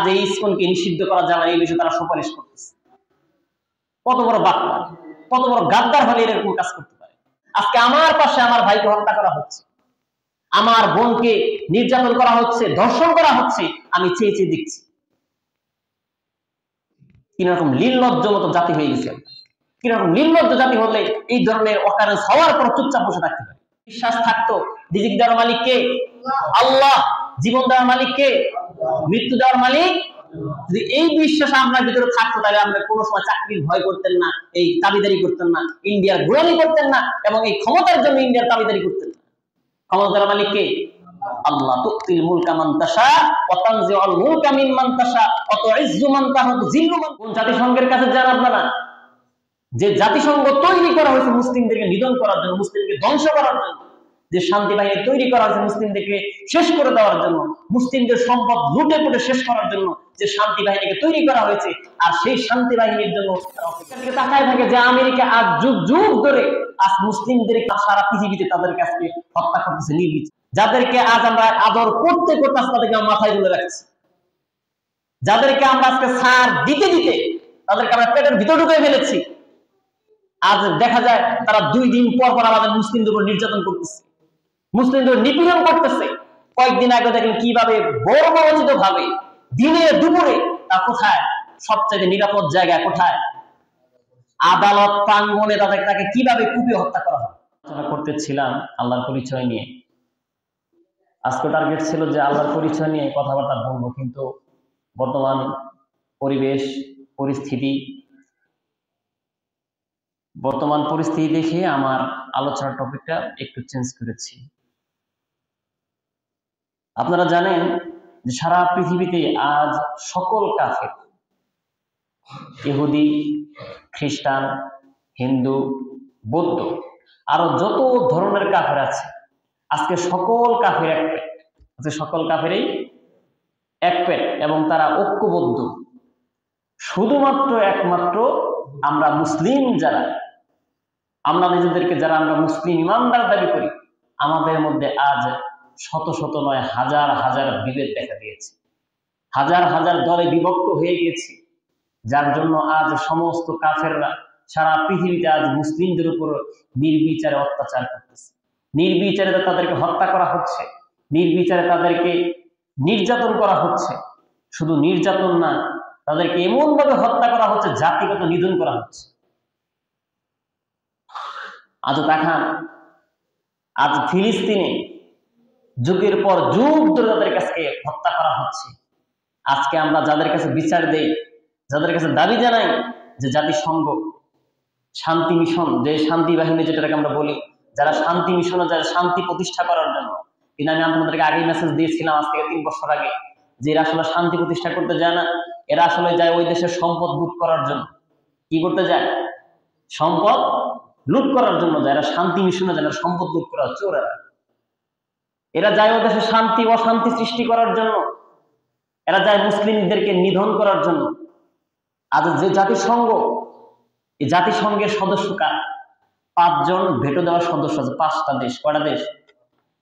যে এই ইসকনকে নিষিদ্ধ করা যাবে এই বিষয়ে তারা সুপারিশ করতেছে। কত বড় বাটপার, কত বড় গাদ্দার হলে এরকম কাজ করতে পারে। আজকে আমার পাশে আমার ভাইকে হত্যা করা হচ্ছে, আমার বোনকে নির্যাতন করা হচ্ছে, ধর্ষণ করা হচ্ছে, আমি চেয়ে চেয়ে দেখছি। কিরকম নির্লজ্জ মতো জাতি হয়ে গেছে, কিরকম নির্লজ্জ জাতি হলে এই ধরনের অকারেন্স হওয়ার পর চুপচাপ বসে থাকতে পারে। বিশ্বাস থাকতো রিজিক দেওয়ার মালিক কে? আল্লাহ। জীবন দেওয়ার মালিক কে? মৃত্যু দেওয়ার মালিক। যদি এই বিশ্বাস আপনার ভিতরে থাকতো তাহলে আপনি কোনো সময় চাকরির ভয় করতেন না, এই দাবিদারি করতেন না, ইন্ডিয়ার গোলামি করতেন না, এবং এই ক্ষমতার জন্য ইন্ডিয়ার দাবিদারি করতেন না। ক্ষমতার মালিক কে? আল্লাহ। তুতিল মুলকা মান তাশা ওয়া তানজিউল মুলকা মিম্মান তাশা ওয়া তুইজ্জু মান তাশা ওয়া তুযিল্লু মান। কোন জাতিসংঘের কাছে যান আপনারা? যে জাতিসংঘ তৈরি করা হয়েছে মুসলিমদেরকে নিধন করার জন্য, মুসলিমকে ধ্বংস করার জন্য, যে শান্তি বাহিনী তৈরি করা হয়েছে মুসলিমদেরকে শেষ করে দেওয়ার জন্য, মুসলিমদের সম্পদ লুটে পুটে শেষ করার জন্য যে শান্তি বাহিনীকে তৈরি করা হয়েছে, আর সেই শান্তি বাহিনীর জন্য তাকায় থাকে যে আমেরিকা আজ যুগ যুগ ধরে আজ মুসলিমদের সারা পৃথিবীতে তাদেরকে আজকে হত্যা করতেছে নির্বিচারে। যাদেরকে আজ আমরা আদর করতে করতে তাদেরকে মাথায় তুলে রাখছি, যাদেরকে আমরা আজকে সার দিতে দিতে তাদেরকে আমরা পেটের ভিতর ঢুকে ফেলেছি, আজ দেখা যায় তারা 2 দিন পর পর আমাদের মুসলিমদের উপর নির্যাতন করতেছে, মুসলিমদের নিপীড়ন করতেছে। কয়েকদিন আগে দেখেন কিভাবে বর্বরচিত ভাবে দিনে দুপুরে তা কোথায় সবচেয়ে নিরাপদ জায়গা কোথায়? আদালত প্রাঙ্গণে তাকে কিভাবে কুপিয়ে হত্যা করা হয়। আলোচনা করতেছিলাম আল্লাহর পরিচয় নিয়ে। আজকে টার্গেট ছিল যে আল্লাহর পরিচয় নিয়ে কথাবার্তা বলবো, কিন্তু বর্তমান পরিবেশ পরিস্থিতি দেখে আমার আলোচনার টপিকটা একটু চেঞ্জ করেছি। আপনারা জানেন যে সারা পৃথিবীতে আজ সকল কাফের, ইহুদি, খ্রিস্টান, হিন্দু, বৌদ্ধ, আরো যত ধরনের কাফের আছে, আজকে সকল কাফের এক পেট, আজকে সকল কাফেরই এক পেট, এবং তারা ঐক্যবদ্ধ। শুধুমাত্র একমাত্র আমরা মুসলিম যারা, আমরা নিজেদেরকে যারা আমরা মুসলিম ইমানদার দাবি করি, আমাদের মধ্যে আজ শত শত নয় হাজার হাজার বিভেদ দেখা দিয়েছে, হাজার হাজার দলে বিভক্ত হয়ে গিয়েছে, যার জন্য আজ সমস্ত কাফেররা সারা পৃথিবীতে আজ মুসলিমদের উপর নির্বিচারে অত্যাচার করতেছে, নির্বিচারে তাদেরকে হত্যা করা হচ্ছে, নির্বিচারে তাদেরকে নির্যাতন করা হচ্ছে। শুধু নির্যাতন না, তাদেরকে এমন ভাবে হত্যা করা হচ্ছে, জাতিগত নিধন করা হচ্ছে। আজ দেখান, আজ ফিলিস্তিনে যুগের পর যুগ ধরে তাদের কাছে হত্যা করা হচ্ছে। আজকে আমরা যাদের কাছে বিচার দেই, যাদের কাছে দাবি জানাই যে জাতিসংঘ শান্তি মিশন, যে শান্তি বাহিনী যেটাকে আমরা বলি, যারা শান্তি মিশনে যায় শান্তি প্রতিষ্ঠা করার জন্য, কিন্তু আমি আপনাদেরকে আগেই মেসেজ দিয়েছিলাম আজ থেকে 3 বছর আগে, যে এরা আসলে শান্তি প্রতিষ্ঠা করতে যায় না, এরা আসলে যায় ওই দেশের সম্পদ লুট করার জন্য। কি করতে যায়? সম্পদ লুট করার জন্য যায়। এরা শান্তি মিশনে যায় না, সম্পদ লুট করা হচ্ছে। এরা যায় ওই দেশে শান্তি অশান্তি সৃষ্টি করার জন্য, এরা যায় মুসলিমদেরকে নিধন করার জন্য। আজ যে জাতিসংঘ, এই জাতিসংঘের সদস্য কারা? 5 জন ভেটো দেওয়ার সদস্য আছে। 5টা দেশ। কয়টা দেশ?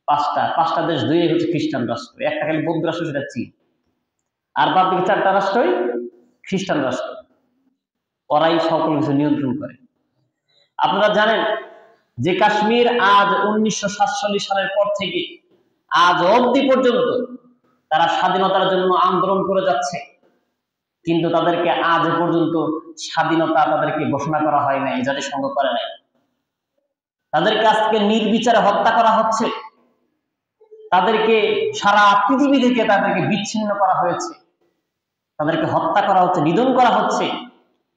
5টা দেশ। 2 হচ্ছে খ্রিস্টান রাষ্ট্র, একটা খালি বৌদ্ধ রাষ্ট্র, সেটা চীন, আর বাদ বাকি 4টা রাষ্ট্রই খ্রিস্টান রাষ্ট্র। ওরাই সকল কিছু নিয়ন্ত্রণ করে। আপনারা জানেন যে কাশ্মীর আজ 1947 সালের পর থেকে আজ অবধি পর্যন্ত তারা স্বাধীনতার জন্য আন্দোলন করে যাচ্ছে, কিন্তু তাদেরকে আজ পর্যন্ত স্বাধীনতা তাদেরকে ঘোষণা করা হয় নাই, জাতিসংঘ করে নাই। তাদেরকে আজকে নির্বিচারে হত্যা করা হচ্ছে, তাদেরকে সারা পৃথিবী থেকে তাদেরকে বিচ্ছিন্ন করা হয়েছে, তাদেরকে হত্যা করা হচ্ছে, নিধন করা হচ্ছে।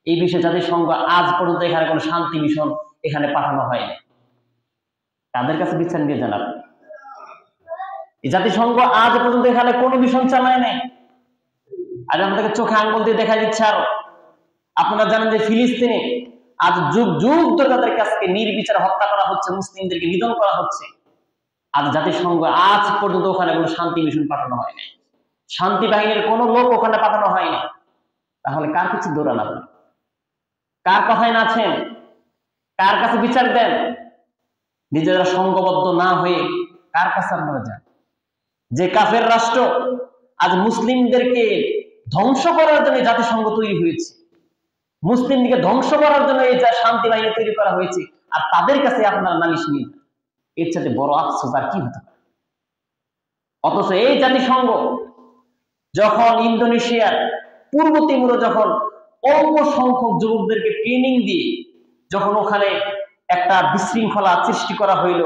এই বিষয়ে জাতিসংঘ আজ পর্যন্ত এখানে কোনো শান্তি মিশন এখানে পাঠানো হয়নি। তাদের কাছে বিচার নিয়ে জানাব, এই জাতিসংঘ আজ পর্যন্ত এখানে কোনো মিশন চালায় নাই। আজ আমাদেরকে চোখে আঙ্গুল দিয়ে দেখা দিচ্ছে। আরো আপনারা জানেন যে ফিলিস্তিনে আজ যুগ যুগ ধরে তাদের কাছে নির্বিচারে হত্যা করা হচ্ছে, মুসলিমদেরকে নিধন করা হচ্ছে। আজ জাতিসংঘ আজ পর্যন্ত ওখানে কোনো শান্তি মিশন পাঠানো হয় নাই, শান্তি বাহিনীর কোনো লোক ওখানে পাঠানো হয়নি। তাহলে কার কিছু দৌড়ান? আপনি কার কথায় নাছেন? কার কাছে বিচার দেন? নিজেরা সংঘবদ্ধ না হয়ে কার কাছে আপনারা যান? যে কাফের রাষ্ট্র আজ মুসলিমদেরকে ধ্বংস করার জন্য জাতিসংঘ তৈরি হয়েছে, মুসলিমদেরকে ধ্বংস করার জন্য এই শান্তি বাহিনী তৈরি করা হয়েছে, আর তাদের কাছে আপনারা নালিশ নিয়ে যান। এর সাথে বড় আফসোস আর কি হতে পারে? অথচ এই জাতিসংঘ যখন ইন্দোনেশিয়ার পূর্ব তিমুরে যখন অল্প সংখ্যক যুবকদেরকে ট্রেনিং দিয়ে যখন ওখানে একটা বিশৃঙ্খলা সৃষ্টি করা হইল,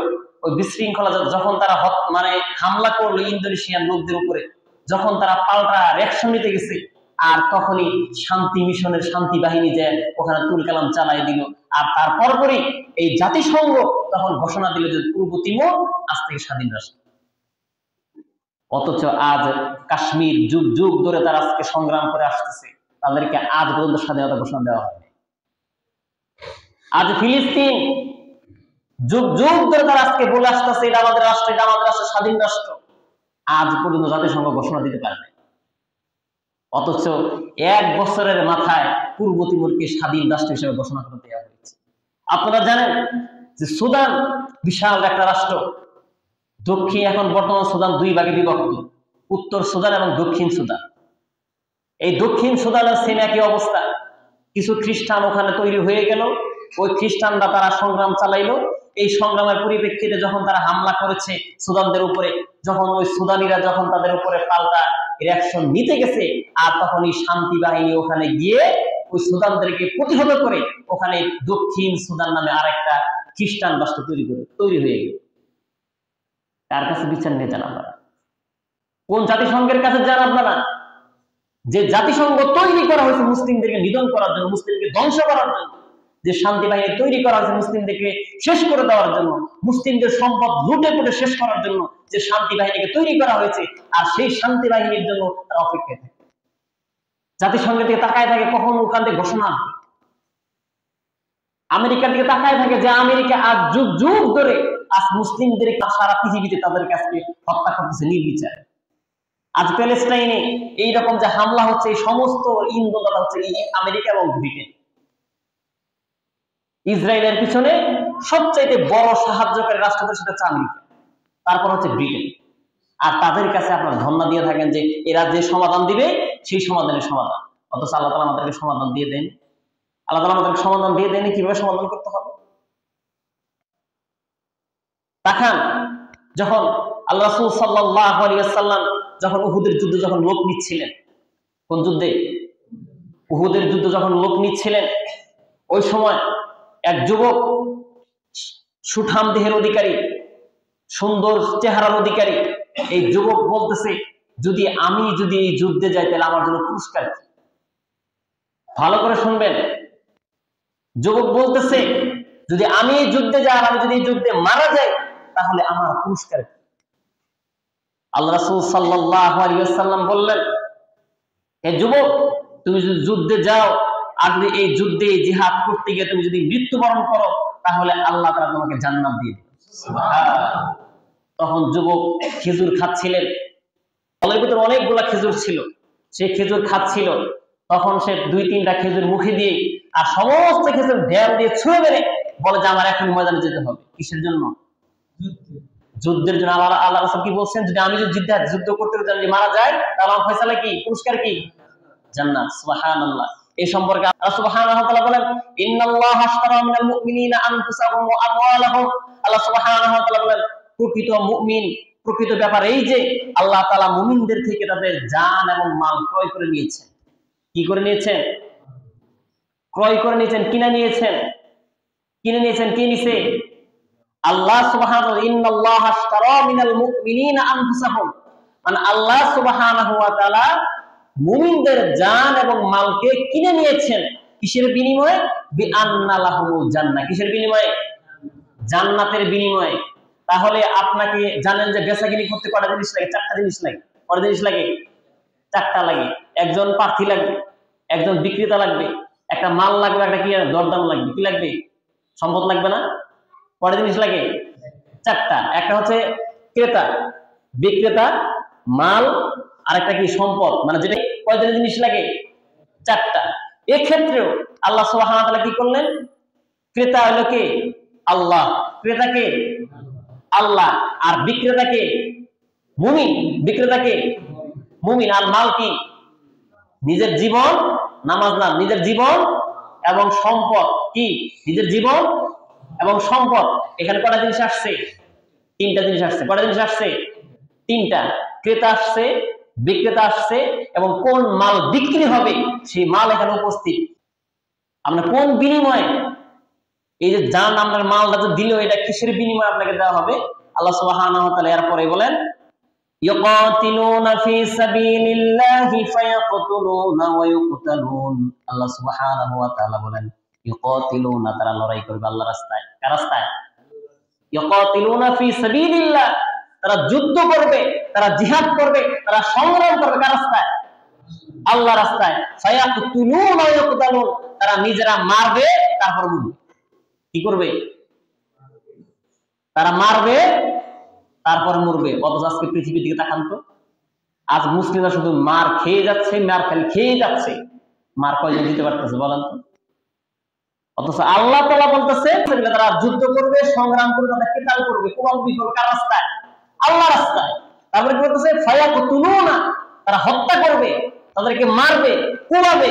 ওই বিশৃঙ্খলা যখন তারা মানে হামলা করলো ইন্দোনেশিয়ার লোকদের উপরে, যখন তারা পাল্টা রিঅ্যাকশন নিতে গেছে, আর তখনই শান্তি মিশনের শান্তি বাহিনী যে ওখানে তুল কালাম চালাই দিল। আর তার পরপরই এই জাতিসংঘ তখন ঘোষণা দিল যে পূর্ব তিমুর আজ থেকে স্বাধীন রাষ্ট্র। অথচ আজ কাশ্মীর যুগ যুগ ধরে তারা আজকে সংগ্রাম করে আসতেছে, তাদেরকে আজ পর্যন্ত স্বাধীনতা ঘোষণা দেওয়া হয়নি। আজ ফিলিস্তিন যুগ যুগ ধরে তারা আজকে বলে আসতেছে এটা আমাদের রাষ্ট্র, এটা আমাদের রাষ্ট্র, স্বাধীন রাষ্ট্র, আজ পর্যন্ত জাতিসংঘ ঘোষণা দিতে পারে না। অথচ 1 বছরের মাথায় পূর্ব তিমুরকে স্বাধীন রাষ্ট্র হিসেবে ঘোষণা করে দেওয়া হয়েছে। আপনারা জানেন যে সুদান বিশাল একটা রাষ্ট্র, দক্ষিণ এখন বর্তমান সুদান 2 ভাগে বিভক্ত, উত্তর সুদান এবং দক্ষিণ সুদান। এই দক্ষিণ সুদানের সেম একই অবস্থা, কিছু খ্রিস্টান ওখানে তৈরি হয়ে গেল, ওই খ্রিস্টানরা তারা সংগ্রাম চালাইলো। এই সংগ্রামের পরিপ্রেক্ষিতে যখন তারা হামলা করেছে সুদানদের উপরে, যখন ওই সুদানিরা যখন তাদের উপরে পাল্টা রিঅ্যাকশন নিতে গেছে, আর তখন এই শান্তি বাহিনী ওখানে গিয়ে ওই সুদানদেরকে প্রতিহত করে ওখানে দক্ষিণ সুদান নামে আরেকটা খ্রিস্টান রাষ্ট্র তৈরি হয়ে গেল। কার কাছে বিচার নিয়ে যান আপনারা? কোন জাতিসংঘের কাছে যান আপনারা? যে জাতিসংঘ তৈরি করা হয়েছে মুসলিমদেরকে নিধন করার জন্য, মুসলিমদেরকে ধ্বংস করার জন্য, যে শান্তি বাহিনী তৈরি করা হয়েছে মুসলিমদেরকে শেষ করে দেওয়ার জন্য, মুসলিমদের সম্পদ লুটে পুটে শেষ করার জন্য যে শান্তি বাহিনীকে তৈরি করা হয়েছে, আর সেই শান্তি বাহিনীর জন্য তারা অপেক্ষায় থাকে, জাতিসংঘের দিকে তাকায় থাকে কখন ওখান থেকে ঘোষণা আসবে। আমেরিকার দিকে তাকায় থাকে যে আমেরিকা আজ যুগ যুগ ধরে আজ মুসলিমদেরকে সারা পৃথিবীতে তাদের কাছে হত্যা করতেছে নির্বিচারে। আজ প্যালেস্টাইনে এইরকম যে হামলা হচ্ছে, এই সমস্ত ইন্ধন হচ্ছে আমেরিকা এবং ব্রিটেন। ইসরায়েলের পিছনে সবচাইতে বড় সাহায্যকারী রাষ্ট্র সেটা হচ্ছে আমেরিকা, তারপর হচ্ছে ব্রিটেন। আর তাদের কাছে আপনার ধন্যবাদ দিয়ে থাকেন যে এরা যে সমাধান দিবে সেই সমাধানের সমাধান, অথচ আল্লাহ তাআলা আমাদেরকে সমাধান দিয়ে দেন। আল্লাহ তাআলা আমাদেরকে সমাধান দিয়ে দেন কিভাবে সমাধান করতে হবে। তাকান, যখন আল্লাহ রাসূল সাল্লাল্লাহু আলাইহি ওয়াসাল্লাম যখন উহুদের যুদ্ধে যখন লোক নিচ্ছিলেন, কোন যুদ্ধে? উহুদের যুদ্ধে যখন লোক নিচ্ছিলেন, ওই সময় এক যুবক, সুঠাম দেহের অধিকারী, সুন্দর চেহারার অধিকারী, এই যুবক বলতেছে যদি এই যুদ্ধে যাই তাহলে আমার জন্য পুরস্কার কি? ভালো করে শুনবেন, যুবক বলতেছে যদি আমি এই যুদ্ধে যাই, আমি যদি এই যুদ্ধে মারা যাই তাহলে আমার পুরস্কার কি? আল্লাহ রাসূল সাল্লাল্লাহু আলাইহি ওয়াসাল্লাম বললেন, হে যুবক, তুমি যদি যুদ্ধে যাও আর যদি এই যুদ্ধে জিহাদ করতে গিয়ে তুমি যদি মৃত্যুবরণ করো তাহলে আল্লাহ তাআলা তোমাকে জান্নাত দিয়ে দিবেন। সুবহানাল্লাহ। তখন যুবক খেজুর খাচ্ছিলেন, ফলের ভিতরে অনেকগুলা খেজুর ছিল, সে খেজুর খাচ্ছিল। তখন সে 2-3টা খেজুর মুখে দিয়ে আর সমস্ত খেজুর ঢেল দিয়ে ছুঁড়ে মেরে বলে যে আমার এখন ময়দানে যেতে হবে। কিসের জন্য? যুদ্ধের জন্য। আল্লাহ রাসূল কি বলছেন? যদি আমি যুদ্ধ করতে জানি মারা যায় তাহলে আমার ফয়সালা কি? পুরস্কার কি? জান্নাত। সুবহানাল্লাহ। এই সম্পর্কে আল্লাহ সুবহানাহু ওয়া তাআলা বলেন, ইন্নাল্লাহা আশতারা মিনাল মুমিনিনা আনফুসাহুম ওয়া আমওয়ালাহুম। আল্লাহ সুবহানাহু ওয়া তাআলা বলেন, প্রকৃত মুমিন, প্রকৃত ব্যাপার এই যে আল্লাহ তাআলা মুমিনদের থেকে তাদের জান এবং মাল ক্রয় করে নিয়েছেন। কি করে নিয়েছেন? ক্রয় করে নিয়েছেন, কিনে নিয়েছেন। কিনে নিয়েছেন, কে নিছে? আল্লাহ সুবহানাহু ওয়া তাআলা। ইন্নাল্লাহা আশতারা মিনাল মুমিনিনা আনফুসাহুম, মানে আল্লাহ সুবহানাহু ওয়া তাআলা মুমিনদের জান এবং মালকে কিনে নিয়েছেন। কিসের বিনিময়ে? বিআন্না লাহুমুল জান্নাহ। কিসের বিনিময়ে? জান্নাতের বিনিময়ে। তাহলে আপনাকে জানেন যে বেচাকিনি করতে কয়টা জিনিস লাগে? 4টা জিনিস লাগে। কয়টা জিনিস লাগে? 4টা লাগে। একজন প্রার্থী লাগবে, একজন বিক্রেতা লাগবে, একটা মাল লাগবে, একটা কি দরদাম লাগবে। কি লাগবে? সম্পদ লাগবে না? কয়টা জিনিস লাগে? 4টা। একটা হচ্ছে ক্রেতা, বিক্রেতা, মাল, আর একটা কি? সম্পদ। মানে যেটা কয়টা জিনিস লাগে? 4টা। এক্ষেত্রেও আল্লাহ সুবহানাহু ওয়া তাআলা কি করলেন? ক্রেতা হলো কে? আল্লাহ। ক্রেতাকে? আল্লাহ। আর বিক্রেতাকে? মুমিন। বিক্রেতাকে? মুমিন। আর মাল কি? নিজের জীবন, নামাজ না, নিজের জীবন এবং সম্পদ। কি? নিজের জীবন এবং সম্পদ। এখানে কটা জিনিস আসছে? তিনটা জিনিস আসছে। কটা জিনিস আসছে? তিনটা। ক্রেতা আসছে, বিক্রেতা আসছে, এবং কোন মাল বিক্রি হবে সেই মাল এখানে উপস্থিত। আমরা কোন বিনিময়ে, এই যে জান আপনার মালটা দিল, এটা কিসের বিনিময়ে আপনাকে দেওয়া হবে? আল্লাহ সুবহানাহু ওয়া তাআলা এরপরে বলেন, ইউকাতিলুনা ফি সাবিলিল্লাহি ফায়াকতুলুনা ওয়া ইউকতালুন। আল্লাহ সুবহানাহু ওয়া তাআলা বলেন ইউকাতিলুনা, তারা লড়াই করবে আল্লাহর রাস্তায়। কার রাস্তায়? ইউকাতিলুনা ফি সাবিলিল্লাহ, তারা যুদ্ধ করবে, তারা জিহাদ করবে, তারা সংগ্রাম করবে। কার রাস্তায়? আল্লাহর রাস্তায়। ফায়াকতুলুনা ওয়া ইউকতালুন, তারা নিজেরা মারবে তারপর মরবে। কি করবে? তারা মারবে তারপর মরবে। অথচ আজকে পৃথিবীর দিকে তাকান তো, আজ মুসলিমরা শুধু মার খেয়ে যাচ্ছে, মার খালি খেয়ে যাচ্ছে। মার কয়জন দিতে পারতেছে বলেন তো? অথচ আল্লাহ তাআলা বলতেছে তারা যুদ্ধ করবে, সংগ্রাম করবে, তারা কিতাল করবে, কোরবানি করবে। কার রাস্তায়? আল্লাহর রাস্তায়। তারপরে কি বলতেছে? ফায়াকতুলুনা, তারা হত্যা করবে, তাদেরকে মারবে, কোরাবে,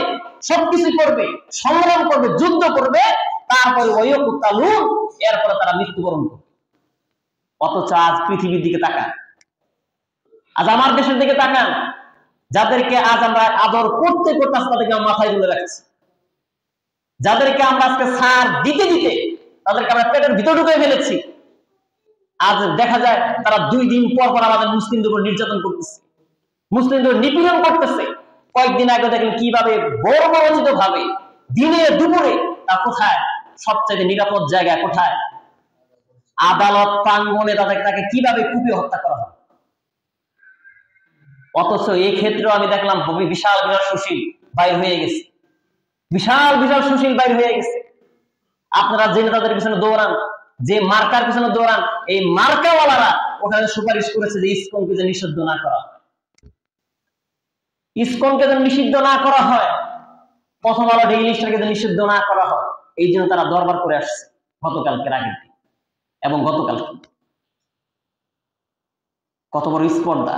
সবকিছু করবে, সংগ্রাম করবে, যুদ্ধ করবে, তারপরে ওয়ায়ুকতালুন, এরপরে তারা মৃত্যুবরণ করবে। অথচ আজ পৃথিবীর দিকে তাকান, আজ আমার দেশের দিকে তাকান, যাদেরকে আজ আমরা আদর করতে করতে তাদেরকে মাথায় তুলে রাখছি, যাদেরকে আমরা আজকে সার দিতে দিতে তাদেরকে আমরা পেটের ভিতর ঢুকে ফেলেছি। আজ দেখা যায় তারা 2 দিন পর পর আমাদের মুসলিমদের উপর নির্যাতন করতেছে, মুসলিমদের নিপীড়ন করতেছে। কয়েকদিন আগে দেখেন কিভাবে বর্বরোচিত ভাবে দিনে দুপুরে, তা কোথায়? সবচেয়ে নিরাপদ জায়গায় কোথায়? আদালত প্রাঙ্গণে তাকে কিভাবে কুপিয়ে হত্যা করা হয়। অথচ এই ক্ষেত্রেও আমি দেখলাম বিশাল বিশাল সুশীল বাইর হয়ে গেছে, বিশাল বিশাল সুশীল বাইর হয়ে গেছে। আপনারা যে নেতাদের পিছনে দৌড়ান, যে মার্কার পিছনে দৌড়ান, এই মার্কাওয়ালারা ওখানে সুপারিশ করেছে যে ইসকনকে যে নিষিদ্ধ না করা হয়, ইসকনকে যেন নিষিদ্ধ না করা হয়, প্রথম আলো ডেইলি স্টারকে যেন নিষিদ্ধ না করা হয়। এই জন্য তারা দরবার করে আসছে গতকালকে, আগের দিন এবং গতকালকে। কত বড় স্পর্ধা!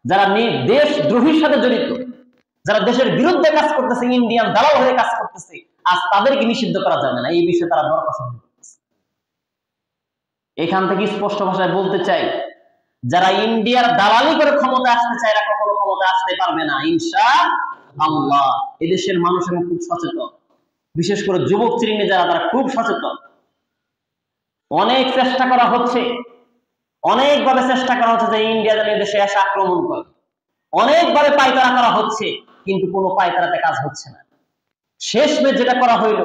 যারা দেশদ্রোহীর সাথে জড়িত, যারা দেশের বিরুদ্ধে কাজ করতেছে, ইন্ডিয়ান দালাল হয়ে কাজ করতেছে, আজ তাদেরকে নিষিদ্ধ করা যাবে না, এই বিষয়ে তারা দরবার করতেছে। এখান থেকে স্পষ্ট ভাষায় বলতে চাই, যারা ইন্ডিয়ার দালালি করে ক্ষমতা আসতে চায়, এরা কখনো ক্ষমতা আসতে পারবে না ইনশাআল্লাহ। এদেশের মানুষ এখন খুব সচেতন, বিশেষ করে যুবক শ্রেণী যারা, তারা খুব সচেতন। অনেক চেষ্টা করা হচ্ছে, অনেকভাবে চেষ্টা করা হচ্ছে যে ইন্ডিয়া যেন দেশে এসে আক্রমণ করে, অনেকভাবে পায়তারা করা হচ্ছে, কিন্তু কোনো পায়তারাতে কাজ হচ্ছে না। শেষমেশ যেটা করা হইল,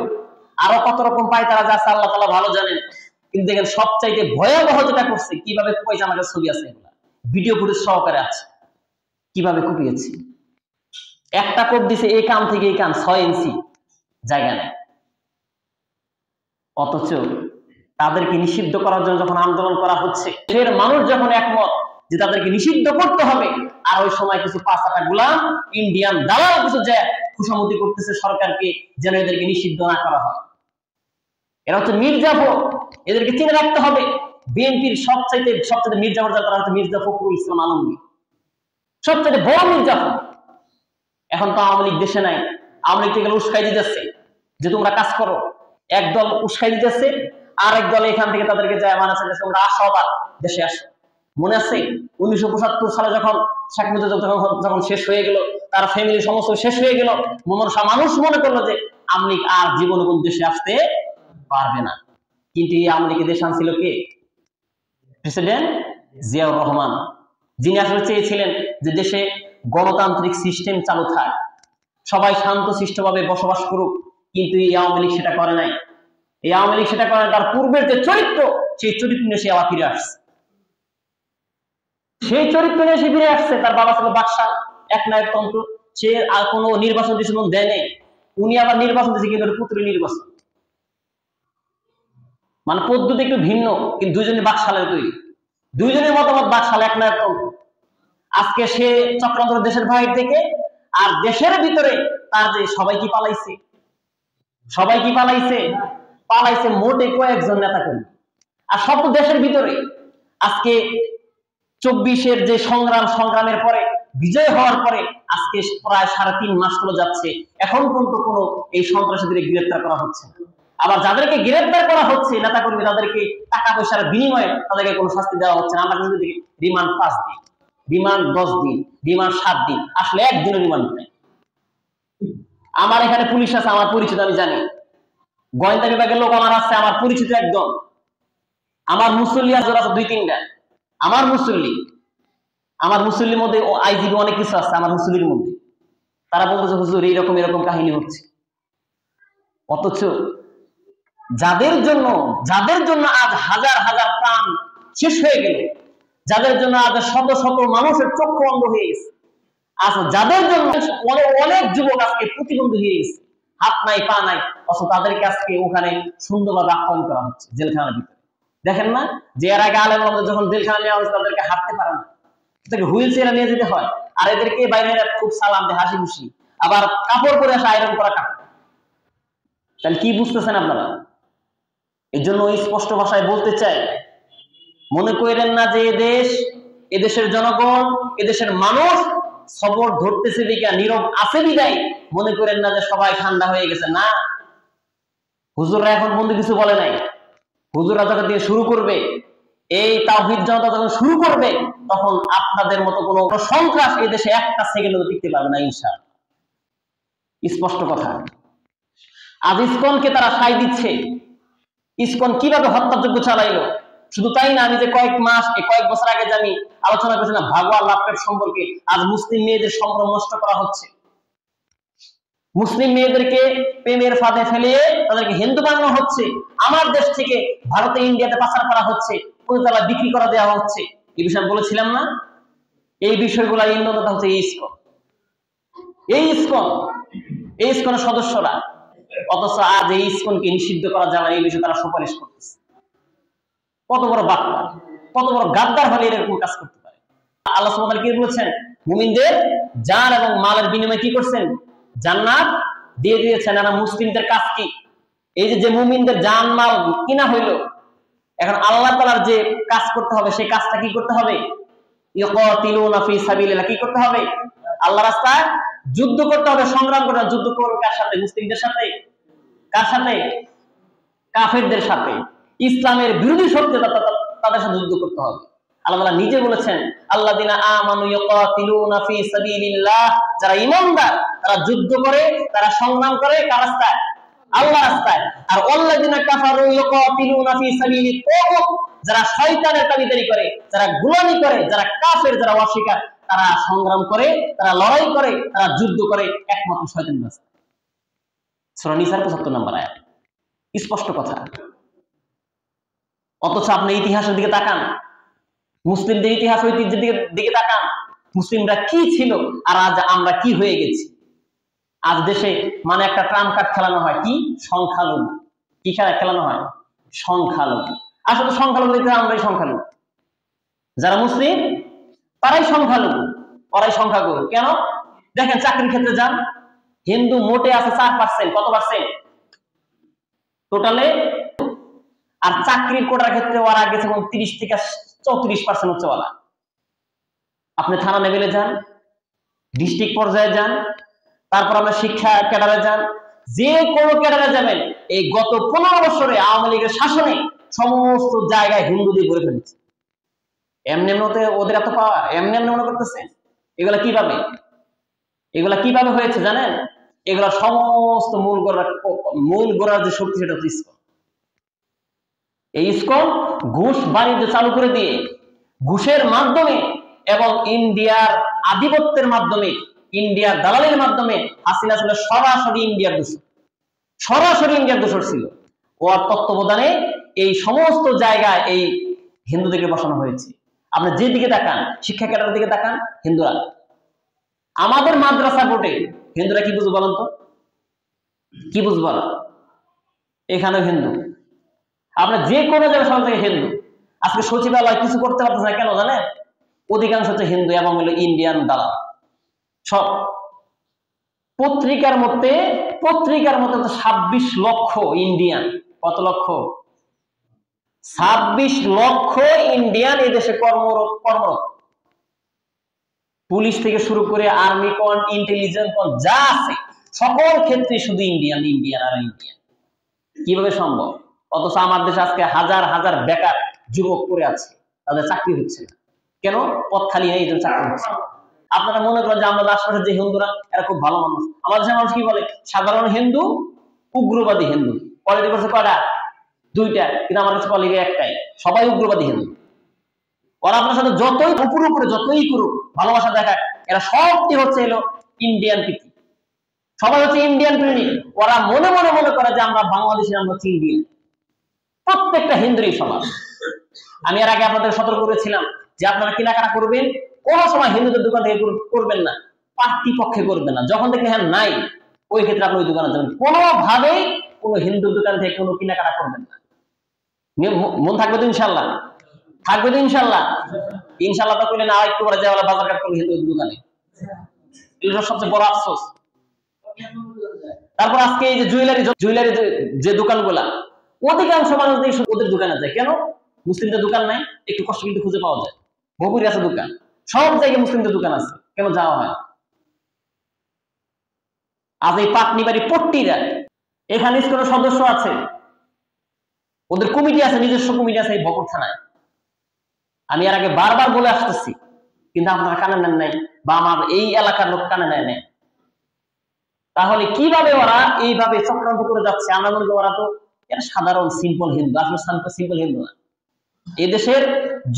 আরো কত রকম পায়তারা যাচ্ছে আল্লাহ তাআলা ভালো জানেন, কিন্তু দেখেন সবচাইতে ভয়াবহ যেটা করছে, কিভাবে কুপিয়েছে, আমাদের ছবি আছে, এগুলা ভিডিও ফুটেজ সহকারে আছে, কিভাবে কুপিয়েছে। একটা কোপ দিছে এই কান থেকে এই কান 6 ইঞ্চি জায়গা নেই। অথচ তাদেরকে নিষিদ্ধ করার জন্য যখন আন্দোলন করা হচ্ছে, দেশের মানুষ যখন একমত যে তাদেরকে নিষিদ্ধ করতে হবে, আর ওই সময় কিছু 5-8 গোলাম ইন্ডিয়ান দালাল কিছু যে খুশামতি করতেছে সরকারকে যেন এদেরকে নিষিদ্ধ না করা হয়। এরা হচ্ছে মির্জাফর, এদেরকে চিনে রাখতে হবে। বিএনপির সবচাইতে মির্জাফর যারা, তারা হচ্ছে মির্জা ফখরুল ইসলাম আলমগীর, সবচাইতে বড় মির্জাফর। এখন তো আওয়ামী লীগ দেশে নাই, আওয়ামী লীগ থেকে উস্কাই দিতেছে যে তোমরা কাজ করো। একদল উস্কাই দিতেছে, আর এক দল এখান থেকে তাদেরকে যায় মানাচ্ছে যে তোমরা আসো, আবার দেশে আসো। মনে আছে 1975 সালে যখন শেখ মুজিব যখন শেষ হয়ে গেল, তার ফ্যামিলি সমস্ত শেষ হয়ে গেল, মানুষ মনে করলো যে আওয়ামী লীগ আর জীবনে কোন দেশে আসতে পারবে না। কিন্তু এই আওয়ামী লীগের দেশে আনছিল কে? প্রেসিডেন্ট জিয়াউর রহমান, যিনি আসলে চেয়েছিলেন যে দেশে গণতান্ত্রিক সিস্টেম চালু থাক, সবাই শান্ত শিষ্টভাবে বসবাস করুক। কিন্তু এই আওয়ামী লীগ সেটা করে নাই। এই আওয়ামী লীগ সেটা করে, তার পূর্বের যে চরিত্র, সেই চরিত্র নিয়ে সে আবার ফিরে আসছে। সেই চরিত্র নিয়ে সে ফিরে আসছে। তার বাবা ছিল বাদশাহ, একনায়কতন্ত্র, সে আর কোনো নির্বাচন দিয়েছিল দেয় নেই, উনি আবার নির্বাচন দিয়েছে কিন্তু পুত্র নির্বাচন, মানে পদ্ধতি একটু ভিন্ন, কিন্তু দুইজনের বাকশালের তৈরি, দুইজনের মতামত বাকশাল, একনায়কতন্ত্র। আজকে সে চক্রান্ত দেশের বাইরে থেকে, আর দেশের ভিতরে তার যে সবাই কি পালাইছে, সবাই কি পালাইছে, পালাইছে মোটে কয়েকজন নেতা কর্মী। আর সব দেশের ভিতরে আজকে 24-এর যে সংগ্রামের পরে বিজয় হওয়ার পরে আজকে প্রায় 3.5 মাস চলে যাচ্ছে, এখন পর্যন্ত কোনো এই সন্ত্রাসীদের গ্রেফতার করা হচ্ছে না। আবার যাদেরকে গ্রেফতার করা হচ্ছে নেতাকর্মী, তাদেরকে টাকা পয়সার বিনিময়ে তাদেরকে কোনো শাস্তি দেওয়া হচ্ছে না। আমরা কিন্তু দেখি রিমান্ড 5 দিন, রিমান্ড 10 দিন, রিমান্ড 7 দিন, আসলে একদিনের রিমান্ড নেই। আমার এখানে পুলিশ আছে, আমার পরিচিত, আমি জানি গোয়েন্দা বিভাগের লোক আমার আছে, আমার পরিচিত একদম। আমার মুসল্লি আছে 2-3টা, আমার মুসল্লির মধ্যে আইজিবি অনেক কিছু আছে আমার মুসল্লির মধ্যে। তারা বলতেছে হুজুর এরকম এরকম কাহিনী হচ্ছে। অথচ যাদের জন্য আজ হাজার হাজার প্রাণ শেষ হয়ে গেল, যাদের জন্য আজ শত শত মানুষের চক্ষু অন্ধ হয়ে গেছে, আজ যাদের জন্য অনেক যুবক আজকে প্রতিবন্ধী হয়ে গেছে, হাত নাই পা নাই, অথচ তাদেরকে আজকে ওখানে সুন্দরভাবে আহ্বান করা হচ্ছে জেলখানার ভিতরে। দেখেন না যে এর আগে আলেম আমাদের যখন জেলখানা নেওয়া হয়েছে তাদেরকে হাঁটতে পারে না, তাদেরকে হুইল চেয়ারে নিয়ে যেতে হয়, আর এদেরকে বাইরে খুব সালাম দেয়, হাসি খুশি, আবার কাপড় পরে আসে আয়রন করা কাপড়। তাহলে কি বুঝতেছেন আপনারা? এই জন্য স্পষ্ট ভাষায় বলতে চাই, মনে করেন না যে এদেশের জনগণ, এদেশের মানুষ সবর ধরতেছে দিকে নীরব আছে বিদায় মনে করেন না যে সবাই ঠান্ডা হয়ে গেছে। না, হুজুররা এখন বন্ধু কিছু বলে নাই। হুজুররা যখন দিয়ে শুরু করবে, এই তাওহীদ জনতা যখন শুরু করবে, তখন আপনাদের মতো কোনো সন্ত্রাস এই দেশে একটা সেকেন্ডও টিকতে পারবে না ইনশাআল্লাহ। স্পষ্ট কথা। আজ ইসকনকে তারা সাই দিচ্ছে। ইসকন কিভাবে হত্যাযজ্ঞ চালাইলো, শুধু তাই না, আমি যে কয়েক বছর আগে আমি আলোচনা করেছিলাম ভাগোয়া লাভপেট সম্পর্কে, আজ মুসলিম মেয়েদের সম্ভ্রম নষ্ট করা হচ্ছে। মুসলিম মেয়েদেরকে প্রেমের ফাঁদে ফেলিয়ে তাদেরকে হিন্দু বানানো হচ্ছে, আমার দেশ থেকে ভারতে ইন্ডিয়াতে পাচার করা হচ্ছে, কোথাও বিক্রি করা দেওয়া হচ্ছে। এই বিষয়ে বলেছিলাম না? এই বিষয়গুলো ইন্ধনতা হচ্ছে এই ইসকনের সদস্যরা। অথচ আজ এই ইসকনকে নিষিদ্ধ করা যাবে এই বিষয়ে তারা সুপারিশ করতেছে। কত বড় বাক্তা, কত বড় গাদ্দার হলে এরকম কাজ করতে পারে। আল্লাহ সুবহানাহু ওয়া তাআলা কি বলেছেন? মুমিনদের জান এবং মালের বিনিময়ে কি করছেন? জান্নাত দিয়ে দিয়েছেন। আর মুসলিমদের কাজ কি? এই যে মুমিনদের জান মাল কিনা হইলো, এখন আল্লাহ তাআলার যে কাজ করতে হবে সেই কাজটা কি করতে হবে? ইউকাতিলুনা ফি সাবিলিল্লাহ, কি করতে হবে? আল্লাহর রাস্তায় যুদ্ধ করতে হবে, সংগ্রাম করতে হবে। যুদ্ধ করবে কার সাথে? মুসলিমদের সাথে। কার সাথে? কাফেরদের সাথে। ইসলামের বিরোধী শক্তি তাদের সাথে যুদ্ধ করতে হবে। আল্লাহ তাআলা নিজে বলেছেন, আল্লাযিনা আমানু ইউকাতিলুনা ফি সাবিলিল্লাহ, যারা ঈমানদার তারা যুদ্ধ করে, তারা সংগ্রাম করে কার রাস্তায়? আল্লাহর রাস্তায়। আর আল্লাযিনা কাফারু ইউকাতিলুনা ফি সাবিলিত তাগুত, যারা শয়তানের তাবিদারি করে, যারা গোলামি করে, যারা কাফের, যারা অস্বীকার, তারা সংগ্রাম করে, তারা লড়াই করে, তারা যুদ্ধ করে একমাত্র শয়তানের রাস্তায়। সূরা নিসার ৭৫ নম্বর আয়াত, স্পষ্ট কথা। অথচ আপনি ইতিহাসের দিকে তাকান, মুসলিমদের ইতিহাস ঐতিহ্যের দিকে তাকান, মুসলিমরা কি ছিল আর আজ আমরা কি হয়ে গেছি। আজ দেশে মানে একটা ট্রাম্প কার্ড খেলানো হয়, কি? সংখ্যালঘু। কি খেলানো হয়? সংখ্যালঘু। আসলে সংখ্যালঘু দিতে আমরাই সংখ্যালঘু, যারা মুসলিম তারাই সংখ্যালঘু, ওরাই সংখ্যাগুরু। কেন? দেখেন চাকরির ক্ষেত্রে যান, হিন্দু মোটে আছে 4%। কত পার্সেন্ট টোটালে? আর চাকরির কোটার ক্ষেত্রে ওরা গেছে 30 থেকে 34% হচ্ছে ওরা। আপনি থানা লেভেলে যান, ডিস্ট্রিক্ট পর্যায়ে যান, তারপর আমরা শিক্ষা ক্যাডারে যান, যে কোনো ক্যাডারে যাবেন, এই গত 15 বছরে আওয়ামী লীগের শাসনে সমস্ত জায়গায় হিন্দু দিয়ে ভরে ফেলেছে। এমনি ওদের এত পাওয়ার, এমনি মনে করতেছে। এগুলা কিভাবে হয়েছে জানেন? এগুলা সমস্ত মূল গোড়ার যে শক্তি, সেটা হচ্ছে ইসকন। এই ইসকন ঘুষ বাণিজ্য চালু করে দিয়ে, ঘুষের মাধ্যমে এবং ইন্ডিয়ার আধিপত্যের মাধ্যমে, ইন্ডিয়ার দালালের মাধ্যমে হাসিনা ছিল সরাসরি ইন্ডিয়ার দোষর ছিল। ওর তত্ত্বাবধানে এই সমস্ত জায়গায় এই হিন্দুদেরকে বসানো হয়েছে। আপনি যে দিকে তাকান, শিক্ষা ক্যাডারের দিকে তাকান, হিন্দুরা। আমাদের মাদ্রাসা বোর্ডে হিন্দুরা কি বুঝবো বলেন তো? কি বুঝবো? এখানেও হিন্দু। আপনার যে কোনো জায়গায় সব থেকে হিন্দু। আজকে সচিবালয় কিছু করতে পারতেছে না, কেন জানেন? অধিকাংশ হচ্ছে হিন্দু এবং হলো ইন্ডিয়ান দালাল। সব পত্রিকার মধ্যে 26 লক্ষ ইন্ডিয়ান। কত লক্ষ? 26 লক্ষ ইন্ডিয়ান এই দেশে কর্মরত। পুলিশ থেকে শুরু করে আর্মি কোন, ইন্টেলিজেন্স কোন, যা আছে সকল ক্ষেত্রে শুধু ইন্ডিয়ান ইন্ডিয়ান আর ইন্ডিয়ান। কিভাবে সম্ভব? অথচ আমার দেশে আজকে হাজার হাজার বেকার যুবক পড়ে আছে, তাদের চাকরি হচ্ছে না। কেন? পথ খালি নেই, এই জন্য চাকরি হচ্ছে না। আপনারা মনে করেন যে আমাদের আশপাশে যে হিন্দুরা এরা খুব ভালো মানুষ। আমাদের দেশের মানুষ কি বলে? সাধারণ হিন্দু, উগ্রবাদী হিন্দু। কোয়ালিটি করছে কয়টা? দুইটা, কিন্তু আমার কাছে কোয়ালিটি একটাই, সবাই উগ্রবাদী হিন্দু। ওরা আপনার সাথে যতই উপরে উপরে যতই করুক, ভালোবাসা দেখায়, এরা সবটি হচ্ছে এলো ইন্ডিয়ান প্রীতি, সবাই হচ্ছে ইন্ডিয়ান প্রেমিক। ওরা মনে মনে মনে করে যে আমরা বাংলাদেশি, আমরা হচ্ছে ইন্ডিয়ান। প্রত্যেকটা হিন্দুরই সমান। আমি এর আগে আপনাদের সতর্ক করেছিলাম যে আপনারা কেনাকাটা করবেন কোন সময় হিন্দুদের দোকান থেকে করবেন না, পার্টিপক্ষে করবেন না। যখন দেখেন হ্যাঁ নাই, ওই ক্ষেত্রে আপনি ওই দোকানে যাবেন। কোনোভাবেই কোনো হিন্দুর দোকান থেকে কোনো কেনাকাটা করবেন না। মন থাকবে তো ইনশাল্লাহ? থাকবে তো ইনশাল্লাহ? ইনশাল্লাহ তো করলে না, একটু পরে যাওয়া বাজার ঘাট করবে হিন্দুদের দোকানে, এগুলো সবচেয়ে বড় আফসোস। তারপর আজকে এই যে জুয়েলারি যে দোকানগুলা, অধিকাংশ মানুষ ওদের দোকানে যায়। কেন? মুসলিমদের দোকান নাই, একটু কষ্ট কিন্তু খুঁজে পাওয়া যায়। বহুপুরি আছে দোকান, সব জায়গায় মুসলিমদের দোকান আছে, কেন যাওয়া হয়? আজ এই পাটনিবাড়ি পট্টিরা, এখানে কোনো সদস্য আছে, ওদের কমিটি আছে, নিজস্ব কমিটি আছে এই বকর থানায়। আমি এর আগে বারবার বলে আসতেছি, কিন্তু আপনারা কানে নেন নাই, বা আমার এই এলাকার লোক কানে নেয় নাই। তাহলে কিভাবে ওরা এইভাবে চক্রান্ত করে যাচ্ছে? আমরা মনে করি ওরা তো সাধারণ সিম্পল হিন্দু, আসলে সিম্পল হিন্দু না। এই দেশের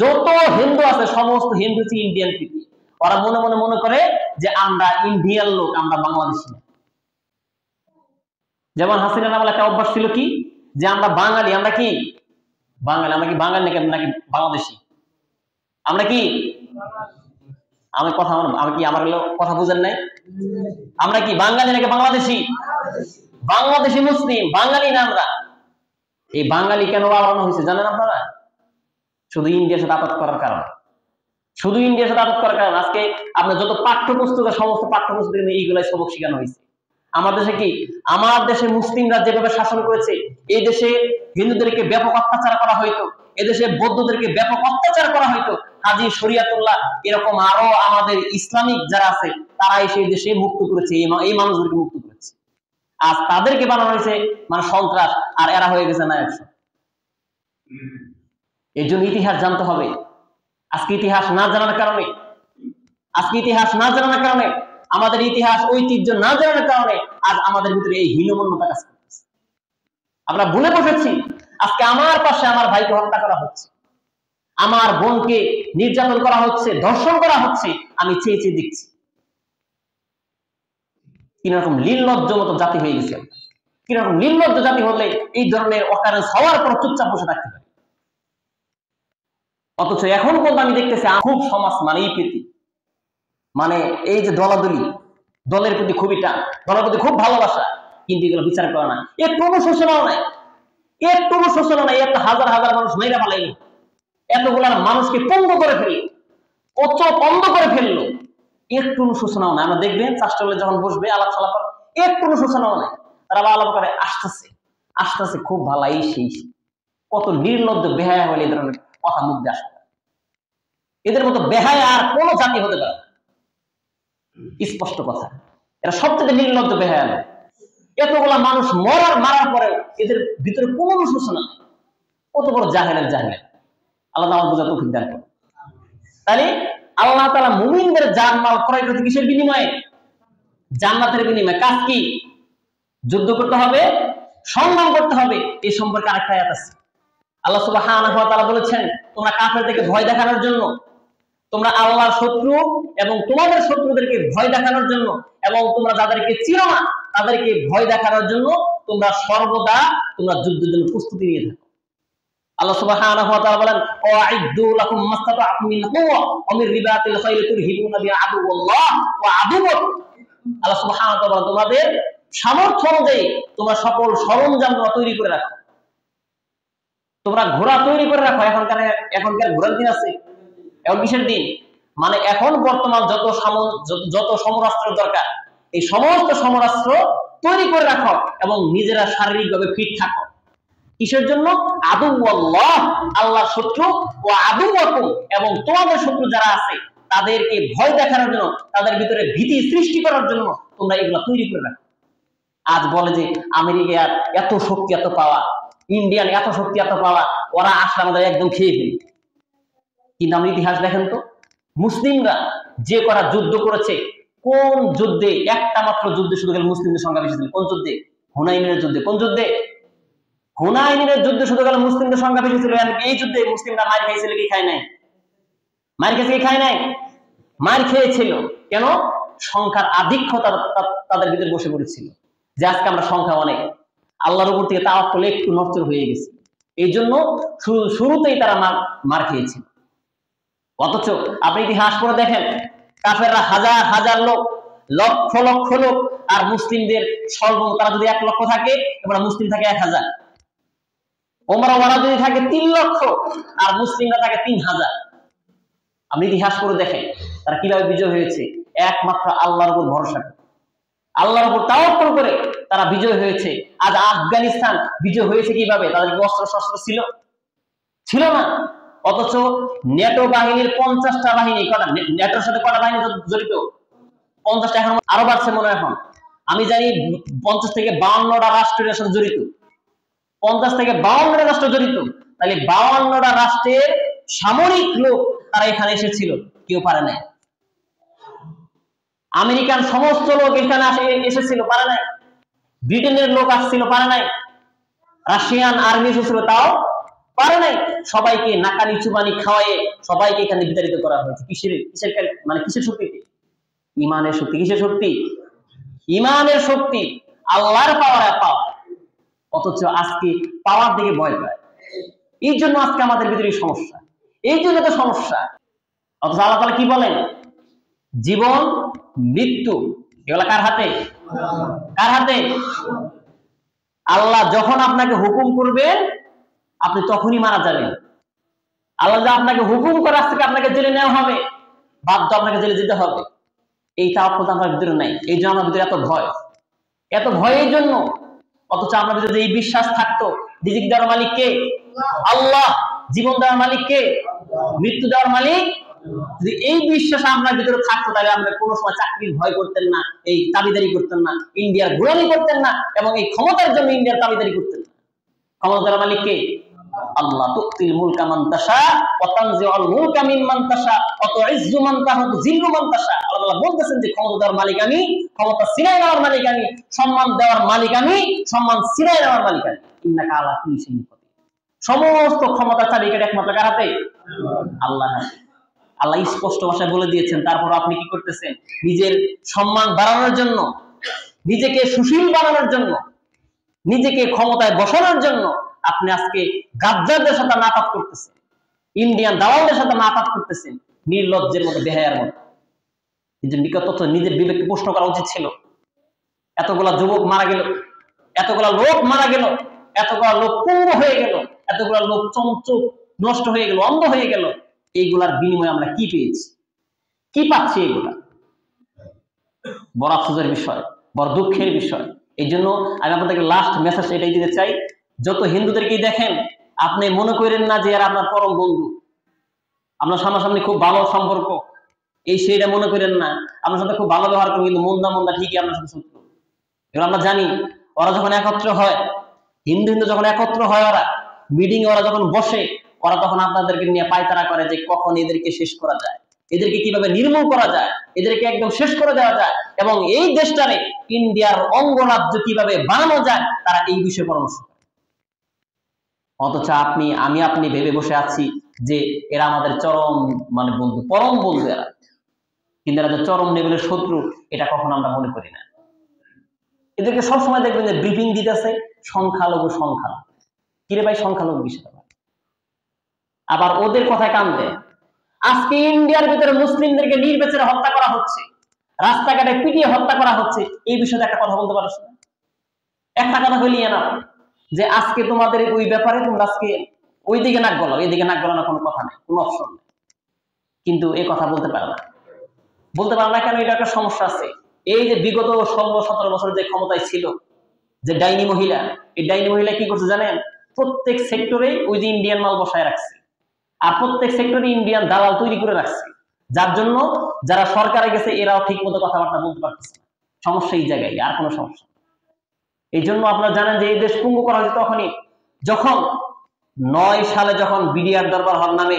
যত হিন্দু আছে সমস্ত হিন্দু হচ্ছে ইন্ডিয়ান প্রীতি। ওরা মনে মনে মনে করে যে আমরা ইন্ডিয়ান লোক, আমরা বাংলাদেশি না। যেমন হাসিনা নামের একটা অভ্যাস ছিল কি, যে আমরা বাঙালি, আমরা কি বাঙালি, আমরা কি বাঙালি নাকি বাংলাদেশি? আমরা কি? আমি কি আমার কথা বুঝেন নাই? আমরা কি বাঙালি নাকি বাংলাদেশি? বাংলাদেশি মুসলিম, বাঙালি না আমরা। এই বাঙালি কেন বানানো হয়েছে জানেন আপনারা? শুধু ইন্ডিয়ার সাথে আপাত করার কারণ, শুধু ইন্ডিয়ার সাথে আপাত করার কারণ। আজকে আপনার যত পাঠ্যপুস্তক, সমস্ত পাঠ্যপুস্তক এইগুলাই সবক শেখানো হয়েছে। আমার দেশে কি, আমার দেশে মুসলিমরা যেভাবে শাসন করেছে, এই দেশে হিন্দুদেরকে ব্যাপক অত্যাচার করা হইতো, এদেশে বৌদ্ধদেরকে ব্যাপক অত্যাচার করা হইতো। হাজী শরিয়াতুল্লাহ এরকম আরো আমাদের ইসলামিক যারা আছে, তারা এসে দেশে মুক্ত করেছে, এই মানুষদেরকে মুক্ত করেছে। আজ তাদেরকে বানানো হয়েছে মানে সন্ত্রাস, আর এরা হয়ে গেছে নায়ক। এই জন্য ইতিহাস জানতে হবে। আজকে ইতিহাস না জানার কারণে, আমাদের ইতিহাস ঐতিহ্য না জানার কারণে আজ আমাদের ভিতরে এই হীনমন্যতা কাজ করতেছে। আমরা ভুলে বসেছি। আজকে আমার পাশে আমার ভাইকে হত্যা করা হচ্ছে, আমার বোনকে নির্যাতন করা হচ্ছে, ধর্ষণ করা হচ্ছে, আমি চেয়ে চেয়ে দেখছি। কিরকম নির্লজ্জ মতো জাতি হয়ে গেছে। কিরকম নির্লজ্জ জাতি হলে এই ধরনের অকারেন্স হওয়ার পর চুপচাপ বসে থাকতে পারে। অথচ এখন পর্যন্ত আমি দেখতেছি খুব সমাজ মানেই প্রীতি, মানে এই যে দলাদলি, দলের প্রতি খুবই টান, দলের প্রতি খুব ভালোবাসা, কিন্তু এগুলো বিচার করে না। একটু অনুশোচনাও নাই, একটু অনুশোচনা নাই। এত হাজার হাজার মানুষ মেয়েরা পালাইল, এতগুলার মানুষকে পঙ্গু করে ফেলল, বন্ধ করে ফেললো, একটু অনুশোচনাও নাই। আমরা দেখবেন চাষটলে যখন বসবে আলাপ সালাপ, একটু অনুশোচনাও নাই। তারা আলাপ করে আসতেছে আসতেছে, খুব ভালাই সেই। কত নির্লজ্জ বেহায়া হলে এই ধরনের কথা মুখ দিয়ে আসবে। এদের মতো বেহায়া আর কোন জাতি হতে পারে না, স্পষ্ট কথা। এরা সবচেয়ে নির্লজ্জ বেহায়া। এতগুলা মানুষ মারার পরে এদের ভিতরে কোনো অনুশোচনা নেই। কত বড় জাহেলের জাহেল। আল্লাহ আমার বোঝা তৌফিক দান করেন। তাহলে আল্লাহ তাআলা মুমিনদের জানমাল ক্রয় করতে কিসের বিনিময়ে? জান্নাতের বিনিময়ে। কাজ কি? যুদ্ধ করতে হবে, সংগ্রাম করতে হবে। এই সম্পর্কে আরেকটা আয়াত আছে। আল্লাহ সুবহানাহু ওয়া তাআলা বলেছেন, তোমরা কাফেরদেরকে ভয় দেখানোর জন্য, তোমরা আল্লাহর শত্রু এবং তোমাদের শত্রুদেরকে ভয় দেখানোর জন্য, এবং তোমরা যাদেরকে চিনো না তাদেরকে ভয় দেখানোর জন্য তোমরা সর্বদা তোমরা যুদ্ধের জন্য প্রস্তুতি নিয়ে থাকো। আল্লাহ সুবহানাহু ওয়া তাআলা বলেন, ওয়াইদু লাকুম মাসতাতা'তুম মিন কুওয়া ওয়া মির রিবাতিল খাইল তুরহিবুনা বিহি আদুওয়াল্লাহ ওয়া আদুওয়াকুম। আল্লাহ সুবহানাহু ওয়া তাআলা তোমাদের সামর্থ্য অনুযায়ী তোমরা সকল সরঞ্জাম তৈরি করে রাখো। তোমরা ঘোড়া তৈরি করে রাখো। এখনকার ঘোড়ার দিন আছে? এখন কিসের দিন? মানে এখন বর্তমান যত সমরাস্ত্র দরকার, এই সমস্ত সমরাস্ত্র তৈরি করে রাখো এবং নিজেরা শারীরিকভাবে ফিট থাকো। কিসের জন্য? আদুওয়াল্লাহ, আল্লাহর শত্রু, ও আদুওয়াকুম, এবং তোমাদের শত্রু যারা আছে তাদেরকে ভয় দেখানোর জন্য, তাদের ভিতরে ভীতি সৃষ্টি করার জন্য তোমরা এগুলা তৈরি করে রাখো। আজ বলে যে আমেরিকার এত শক্তি এত পাওয়া, ইন্ডিয়ান এত শক্তি এত পাওয়া, ওরা আসলে আমাদের একদম খেয়ে ফেলি। কিন্তু আমরা ইতিহাস দেখেন তো, মুসলিমরা যে করা যুদ্ধ করেছে, কোন যুদ্ধে, একটা মাত্র যুদ্ধে শুধু গেল মুসলিমদের সংখ্যা বেশি ছিল। কোন যুদ্ধে? হুনাইনের যুদ্ধে। কোন যুদ্ধে? হুনাইনের যুদ্ধে শুধু গেল মুসলিমদের সংখ্যা বেশি ছিল। এই যুদ্ধে মুসলিমরা মার খাইছিল কি খায় নাই? মার খেয়েছে কি খায় নাই? মার খেয়েছিল। কেন? সংখ্যার আধিক্য তাদের ভিতরে বসে পড়েছিল, যে আজকে আমরা সংখ্যা অনেক, আল্লাহর উপর থেকে তাওয়াক্কুল একটু নষ্ট হয়ে গেছে। এই জন্য শুরুতেই তারা মার খেয়েছিল। অথচ আপনি ইতিহাস পড়ে দেখেন, কাফেররা হাজার হাজার লোক, লক্ষ লক্ষ লোক, আর মুসলিমদের স্বল্প, তারা যদি 1 লক্ষ থাকে এবার মুসলিম থাকে 1000। ওমরা যদি থাকে 3 লক্ষ আর মুসলিমরা থাকে 3000। আপনি ইতিহাস পড়ে দেখেন তারা কিভাবে বিজয় হয়েছে। একমাত্র আল্লাহর উপর ভরসা করে, আল্লাহর উপর তাওয়াক্কুল করে তারা বিজয় হয়েছে। আজ আফগানিস্তান বিজয় হয়েছে কিভাবে? তাদের কি অস্ত্র শস্ত্র ছিল? ছিল না। অথচ নেটো বাহিনীর 50টা বাহিনী, নেটোর সাথে কটা বাহিনী জড়িত? 50টা, এখন আরো বাড়ছে মনে হয়। এখন আমি জানি 50 থেকে 52টা রাষ্ট্রের সাথে জড়িত। 50 থেকে 52টা রাষ্ট্র জড়িত। তাহলে 52টা রাষ্ট্রের সামরিক লোক তারা এখানে এসেছিল, কেউ পারে নাই। আমেরিকান সমস্ত লোক এখানে এসেছিল, পারে নাই। ব্রিটেনের লোক আসছিল, পারে নাই। রাশিয়ান আর্মি এসেছিল, তাও পারে নাই। সবাইকে নাকানি চুবানি খাওয়ায়ে সবাইকে এখানে বিতাড়িত করা হয়েছে। কিসের শক্তিতে? ইমানের শক্তি। কিসের শক্তি? ইমানের শক্তি, আল্লাহর পাওয়ার। অথচ আজকে পাওয়ার দিকে ভয় পায়। এই জন্য আজকে আমাদের ভিতরে সমস্যা, এই জন্য তো সমস্যা। অথচ আল্লাহ তাআলা কি বলেন? জীবন মৃত্যু এগুলা কার হাতে? কার হাতে? আল্লাহ যখন আপনাকে হুকুম করবেন আপনি তখনই মারা যাবেন। আল্লাহ যা আপনাকে হুকুম করে আজকে আপনাকে জেলে নেওয়া হবে, বাধ্য আপনাকে জেলে যেতে হবে, এই তাওয়াক্কুল আমার ভিতরে নাই। এই জন্য আমার ভিতরে এত ভয়, এত ভয়ের জন্য। অথচ আমার ভিতরে এই বিশ্বাস থাকতো, রিজিক দেওয়ার মালিক কে? আল্লাহ। জীবন দেওয়ার মালিক কে? মৃত্যু দেওয়ার মালিক। যদি এই বিশ্বাস আপনার ভিতরে থাকতো তাহলে আমরা কোনো সময় চাকরির ভয় করতেন না, এই দাবিদারি করতেন না, ইন্ডিয়ার গোলামি করতেন না, এবং এই ক্ষমতার জন্য ইন্ডিয়ার দাবিদারি করতেন না। ক্ষমতা দেওয়ার মালিক কে? আল্লাহ। তুতিল মুলকা মান তাশা ওয়া তানজিউল মুলকা মিম্মান তাশা ওয়া তুইজ্জু মান তাশা ওয়া তুযিল্লু মান তাশা। আল্লাহ বলতেছেন যে ক্ষমতা দেওয়ার মালিক আমি, ক্ষমতা ছিনায় নেওয়ার মালিক আমি, সম্মান দেওয়ার মালিক আমি, সম্মান ছিনায় নেওয়ার মালিক আমি। ইন্নাকা আলা কুল্লি শাইইন কাদির। সমস্ত ক্ষমতার চাবিকাঠি একমাত্র কার হাতে? আল্লাহর হাতে। আল্লাহ স্পষ্ট ভাষায় বলে দিয়েছেন। তারপর আপনি কি করতেছেন? নিজের সম্মান বাড়ানোর জন্য, নিজেকে সুশীল বানানোর জন্য, নিজেকে ক্ষমতায় বসানোর জন্য আপনি আজকে গাদ্দারদের সাথে নাপাত করতেছেন, ইন্ডিয়ান দালালদের সাথে নাপাত করতেছেন, নির্লজ্জের মতো, বেহায়ার মতো। নিজের নিকট নিজের বিবেককে প্রশ্ন করা উচিত ছিল। এতগুলা যুবক মারা গেল, এতগুলা লোক মারা গেল, এতগুলা লোক পঙ্গু হয়ে গেল, এতগুলা লোক চমচুপ নষ্ট হয়ে গেল, অন্ধ হয়ে গেল। এইগুলার বিনিময়ে আমরা কি পেয়েছি? কি পাচ্ছি? এগুলা বড় আফসোসের বিষয়, বড় দুঃখের বিষয়। এই জন্য আমি আপনাদেরকে লাস্ট মেসেজ এটাই দিতে চাই, যত হিন্দুদেরকেই দেখেন আপনি মনে করেন না যে এরা আপনার পরম বন্ধু, আপনার সামনাসামনি খুব ভালো সম্পর্ক, এই সেইটা মনে করেন না। আপনার সাথে খুব ভালো ব্যবহার করেন, কিন্তু মন্দা মন্দা ঠিকই আপনার সাথে শত্রু। এবার আমরা জানি ওরা যখন একত্র হয়, হিন্দু যখন একত্র হয়, ওরা মিটিং ওরা যখন বসে, ওরা তখন আপনাদেরকে নিয়ে পায়তারা করে যে কখন এদেরকে শেষ করা যায়, এদেরকে কিভাবে নির্মূল করা যায়, এদেরকে একদম শেষ করে দেওয়া যায়, এবং এই দেশটারে ইন্ডিয়ার অঙ্গরাজ্য কিভাবে বানানো যায়, তারা এই বিষয়ে পরামর্শ করে। অথচ আপনি ভেবে বসে আছি যে এরা আমাদের চরম বন্ধু, পরম বন্ধু এরা, কিন্তু এরা যে চরম লেভেলের শত্রু এটা কখনো আমরা মনে করি না। এদেরকে সবসময় দেখবেন যে ব্রিফিং দিতেছে সংখ্যালঘু। কিরে ভাই, সংখ্যালঘু বিষয় আবার ওদের কথায় কান দেয়। আজকে ইন্ডিয়ার ভিতরে মুসলিমদেরকে নির্বিচারে হত্যা করা হচ্ছে, রাস্তাঘাটে পিটিয়ে হত্যা করা হচ্ছে। এই বিষয়ে একটা কথা বলতে পারছ না? একটা কথা বলিয়ে না যে আজকে তোমাদের ওই ব্যাপারে তোমরা আজকে ওই দিকে নাক গলাও, এইদিকে নাক গলানো কোনো কথা নেই, কোনো অপশন নেই। কিন্তু এই কথা বলতে পারে না। কেন? এটা একটা সমস্যা আছে। এই যে বিগত 16-17 বছর যে ক্ষমতায় ছিল যে ডাইনি মহিলা, এই ডাইনি মহিলা কি করছে জানেন? প্রত্যেক সেক্টরে ওই যে ইন্ডিয়ান মাল বসায় রাখছে, আর প্রত্যেক সেক্টরে ইন্ডিয়ান দালাল তৈরি করে রাখছে। যার জন্য যারা সরকারে গেছে এরাও ঠিক মতো কথাবার্তা বলতে পারতেছে না। সমস্যা এই জায়গায়, আর কোনো সমস্যা। এই জন্য আপনারা জানেন যে এই দেশ পঙ্গু করা হয়েছে তখনই, যখন 9 সালে যখন বিডিআর দরবার হল নামে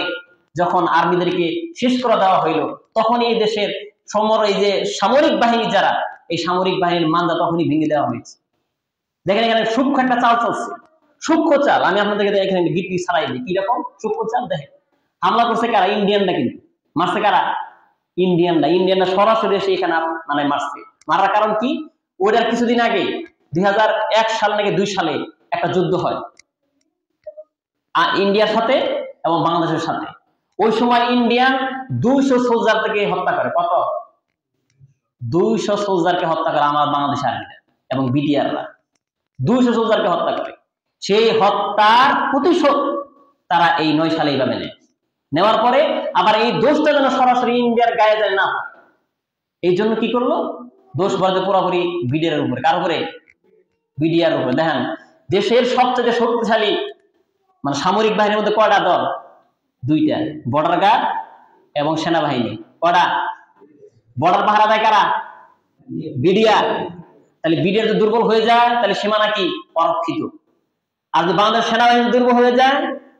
যখন আর্মিদেরকে শেষ করে দেওয়া হইল, তখন এই দেশের এই যে সামরিক বাহিনী যারা, এই সামরিক বাহিনীর মান্দা তখনই ভেঙে দেওয়া হয়েছে। দেখেন এখানে সূক্ষ্ম একটা চাল চলছে, সূক্ষ্ম চাল। আমি আপনাদেরকে এখানে গিটটি ছাড়াই দিই, কিরকম সূক্ষ্ম চাল দেখেন। হামলা করছে কারা? ইন্ডিয়ানরা। কিন্তু মারছে কারা? ইন্ডিয়ানরা সরাসরি এসে এখানে মানে মারছে। মারার কারণ কি? ওইটার কিছুদিন আগে 2001 সাল নাকি 2 সালে একটা যুদ্ধ হয় ইন্ডিয়ার সাথে এবং বাংলাদেশের সাথে। ওই সময় ইন্ডিয়ান 200 সোলজার থেকে হত্যা করে। কত? 200 সোলজারকে হত্যা করে আমার বাংলাদেশ আর্মিরা এবং বিডিআররা 200 সোলজারকে হত্যা করে। সেই হত্যার প্রতিশোধ তারা এই 9 সালে এইভাবে নেওয়ার পরে আবার এই দোষটা যেন সরাসরি ইন্ডিয়ার গায়ে যায় না হয়, এই জন্য কি করলো? দোষ বলতে পুরোপুরি বিডিআর উপরে। কার উপরে? বিডিআর উপরে। দেখেন দেশের সবচেয়ে শক্তিশালী মানে সামরিক বাহিনীর মধ্যে কয়টা দল? 2টা, বর্ডার গার্ড এবং সেনাবাহিনী। কয়টা? বর্ডার পাহারা দেয় কারা? বিডিআর। তাহলে বিডিআর যদি দুর্বল হয়ে যায় তাহলে সীমানা কি? অরক্ষিত। আর যদি বাংলাদেশ সেনাবাহিনী দুর্বল হয়ে যায়,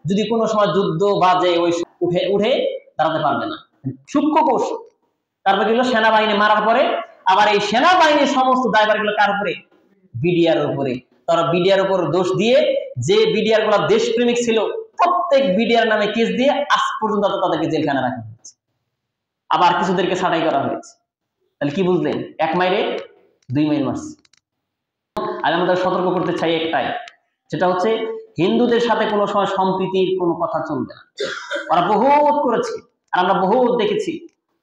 যদি কোনো সময় যুদ্ধ বাজে, ওই উঠে দাঁড়াতে পারবে না। সূক্ষ্ম কৌশল। তারপর গেল সেনাবাহিনী মারার পরে আবার এই সেনাবাহিনীর সমস্ত দায়ভার গুলো কার উপরে? বিডিআর উপরে। তারা বিডিআর উপর দোষ দিয়ে, যে বিডিআর গুলো দেশপ্রেমিক ছিল প্রত্যেক বিডিআর নামে কেস দিয়ে আজ পর্যন্ত তাদেরকে জেলখানা রাখা হয়েছে। আবার কিছুদেরকে ছাঁটাই করা হয়েছে। তাহলে কি বুঝলেন? 1 মাইরে 2 মাইল মারছে। আর আমাদের সতর্ক করতে চাই একটাই, সেটা হচ্ছে হিন্দুদের সাথে কোনো সময় সম্প্রীতির কোনো কথা চলবে না। ওরা বহুত করেছে আর আমরা বহুত দেখেছি,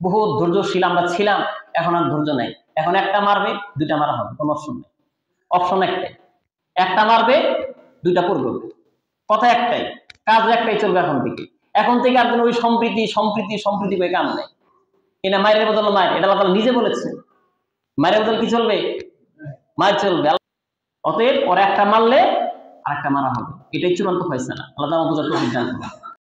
বহুত ধৈর্যশীল আমরা ছিলাম। এখন আর ধৈর্য নাই। এখন একটা মারবে 2টা মারা হবে, কোনো অপশন নেই। অপশন একটাই, একটা মারবে 2টা পড়বে। কথা একটাই, কাজ একটাই চলবে এখন থেকে আর ওই সম্প্রীতি করে কাম নেই। এটা মায়ের বদল মায়ের, এটা আল্লাহ তাআলা নিজে বলেছেন। মায়ের বদল কি চলবে? মায়ের চলবে। অতএব ওরা একটা মারলে আরেকটা মারা হবে, এটাই চূড়ান্ত ফয়সালা। আল্লাহ তাআলা বোঝার তৌফিক দান করুন।